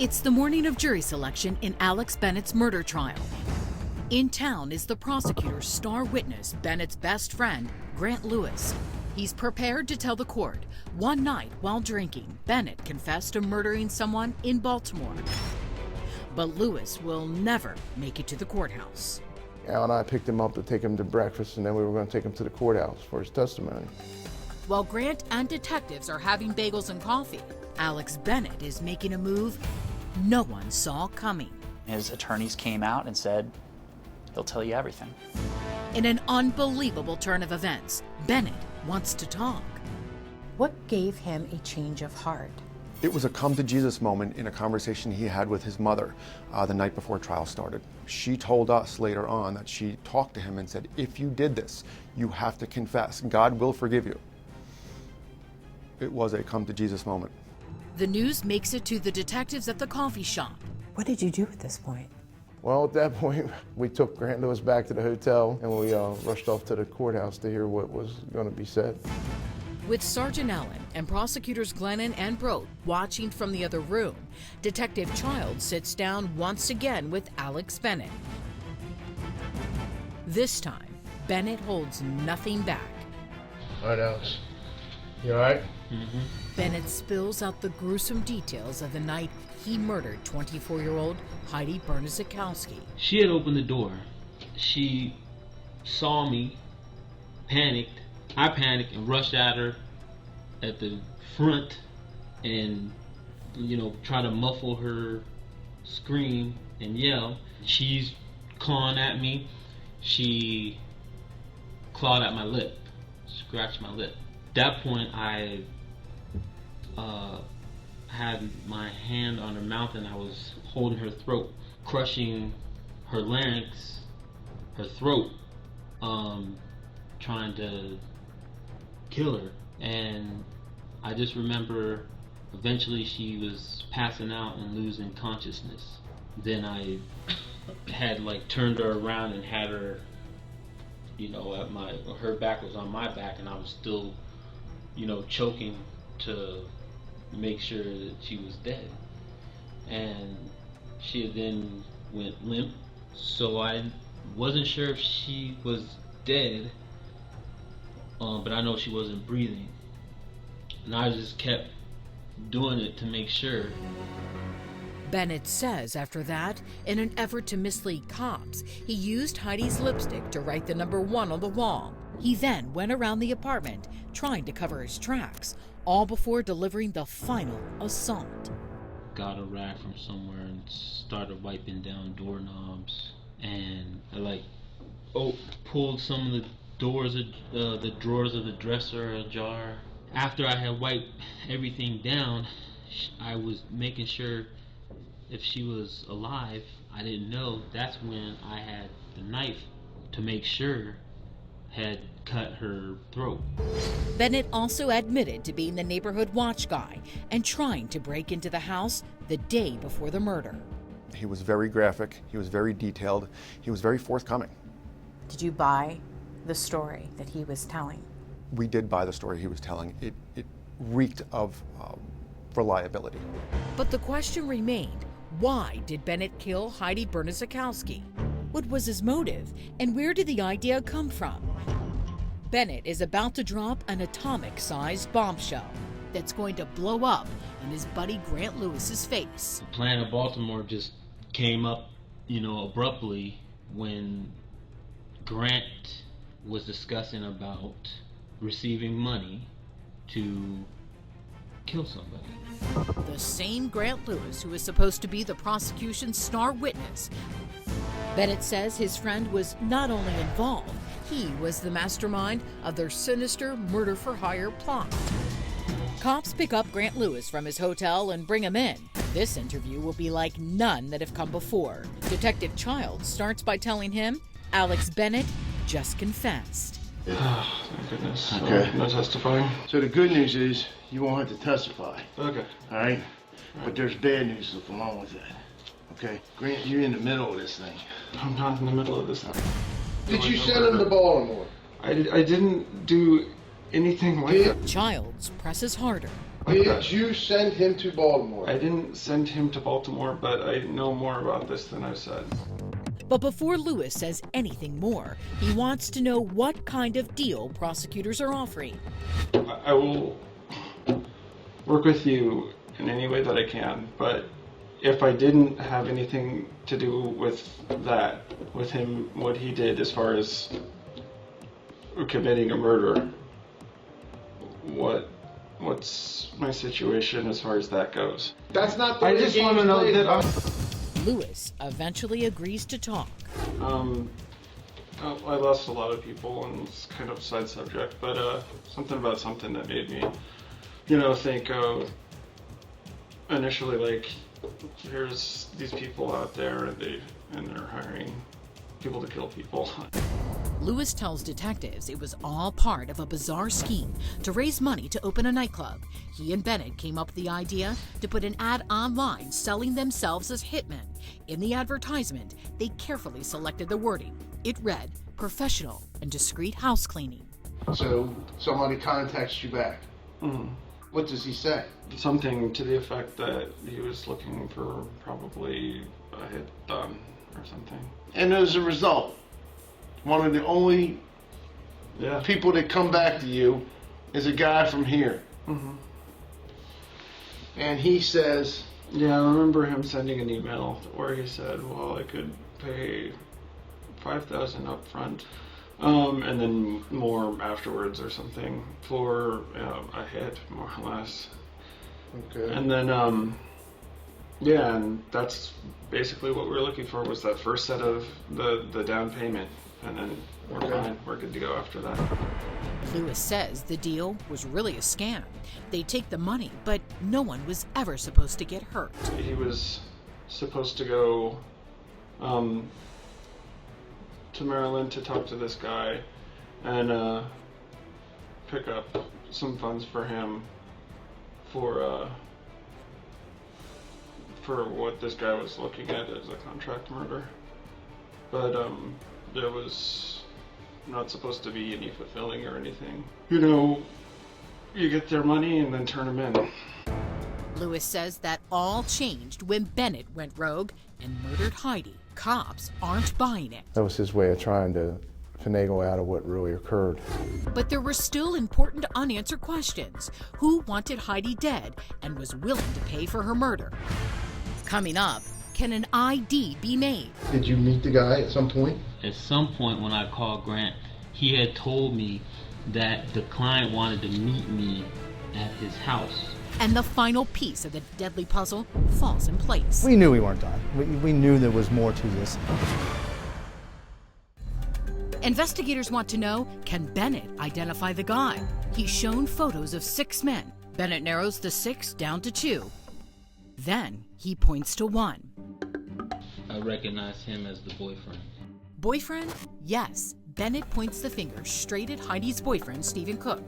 It's the morning of jury selection in Alex Bennett's murder trial. In town is the prosecutor's star witness, Bennett's best friend, Grant Lewis. He's prepared to tell the court, one night while drinking, Bennett confessed to murdering someone in Baltimore. But Lewis will never make it to the courthouse. Al and I picked him up to take him to breakfast, and then we were going to take him to the courthouse for his testimony. While Grant and detectives are having bagels and coffee, Alex Bennett is making a move no one saw coming. His attorneys came out and said, he'll tell you everything. In an unbelievable turn of events, Bennett wants to talk. What gave him a change of heart? It was a come to Jesus moment in a conversation he had with his mother the night before trial started. She told us later on that she talked to him and said, if you did this, you have to confess. God will forgive you. It was a come to Jesus moment. The news makes it to the detectives at the coffee shop. What did you do at this point? Well, at that point, we took Grant Lewis back to the hotel, and we rushed off to the courthouse to hear what was going to be said. With Sergeant Allen and prosecutors Glennon and Brodt watching from the other room, Detective Child sits down once again with Alex Bennett. This time, Bennett holds nothing back. All right, Alex. You all right? Mm-hmm. Bennett spills out the gruesome details of the night he murdered 24-year-old Heidi Bernadzikowski. She had opened the door. She saw me, panicked. I panicked and rushed at her at the front and, try to muffle her scream and yell. She's clawing at me. She clawed at my lip, scratched my lip. At that point, I had my hand on her mouth and I was holding her throat, crushing her larynx, her throat, trying to kill her. And I just remember eventually she was passing out and losing consciousness. Then I had turned her around and had her, her back was on my back and I was still, choking to make sure that she was dead. And she then went limp, so I wasn't sure if she was dead, but I know she wasn't breathing. And I just kept doing it to make sure. Bennett says after that, in an effort to mislead cops, he used Heidi's lipstick to write the number 1 on the wall. He then went around the apartment trying to cover his tracks, all before delivering the final assault. Got a rag from somewhere and started wiping down doorknobs, and I pulled some of the drawers of the dresser ajar. After I had wiped everything down, I was making sure if she was alive. I didn't know. That's when I had the knife to make sure had cut her throat. Bennett also admitted to being the neighborhood watch guy and trying to break into the house the day before the murder. He was very graphic, he was very detailed, he was very forthcoming. Did you buy the story that he was telling? We did buy the story he was telling. It reeked of reliability. But the question remained, why did Bennett kill Heidi Bernadzikowski? What was his motive, and where did the idea come from? Bennett is about to drop an atomic-sized bombshell that's going to blow up in his buddy Grant Lewis's face. The plan of Baltimore just came up, abruptly when Grant was discussing about receiving money to kill somebody. The same Grant Lewis who is supposed to be the prosecution's star witness. Bennett says his friend was not only involved, he was the mastermind of their sinister murder-for-hire plot. Cops pick up Grant Lewis from his hotel and bring him in. This interview will be like none that have come before. Detective Child starts by telling him Alex Bennett just confessed. Oh, thank goodness. Okay. No testifying. So the good news is you won't have to testify. Okay. All right? But there's bad news along with that. Okay? Grant, you're in the middle of this thing. I'm not in the middle of this. Did you send him to Baltimore? I didn't do anything like that. Childs presses harder. Did you send him to Baltimore? I didn't send him to Baltimore, but I know more about this than I've said. But before Lewis says anything more, he wants to know what kind of deal prosecutors are offering. I will work with you in any way that I can, but if I didn't have anything to do with that, with him, what he did as far as committing a murder, what's my situation as far as that goes? That's not the I way just the want to game's know played. that Lewis eventually agrees to talk. I lost a lot of people, and it's kind of a side subject, but something about something that made me, think initially, like, here's these people out there, and they're hiring people to kill people. Lewis tells detectives it was all part of a bizarre scheme to raise money to open a nightclub. He and Bennett came up with the idea to put an ad online selling themselves as hitmen. In the advertisement, they carefully selected the wording. It read, "Professional and discreet house cleaning." So somebody contacts you back. Mm-hmm. What does he say? Something to the effect that he was looking for probably a hit done or something. And as a result, one of the only people that come back to you is a guy from here. Mm-hmm. And he says, yeah, I remember him sending an email where he said, well, I could pay $5,000 up front, and then more afterwards or something for a hit, more or less. okay. And then, and that's basically what we were looking for, was that first set of the down payment, and then we're fine, we're good to go after that. Lewis says the deal was really a scam. They take the money, but no one was ever supposed to get hurt. He was supposed to go to Maryland to talk to this guy and pick up some funds for him for what this guy was looking at as a contract murder. But there was not supposed to be any fulfilling or anything. You get their money and then turn them in. Lewis says that all changed when Bennett went rogue and murdered Heidi. Cops aren't buying it. That was his way of trying to finagle out of what really occurred. But there were still important unanswered questions. Who wanted Heidi dead and was willing to pay for her murder? Coming up, can an ID be made? Did you meet the guy at some point? At some point when I called Grant, he had told me that the client wanted to meet me at his house. And the final piece of the deadly puzzle falls in place. We knew we weren't done. We knew there was more to this. Investigators want to know, can Bennett identify the guy? He's shown photos of 6 men. Bennett narrows the 6 down to 2. Then he points to one. I recognize him as the boyfriend. Boyfriend? Yes. Bennett points the finger straight at Heidi's boyfriend, Stephen Cook.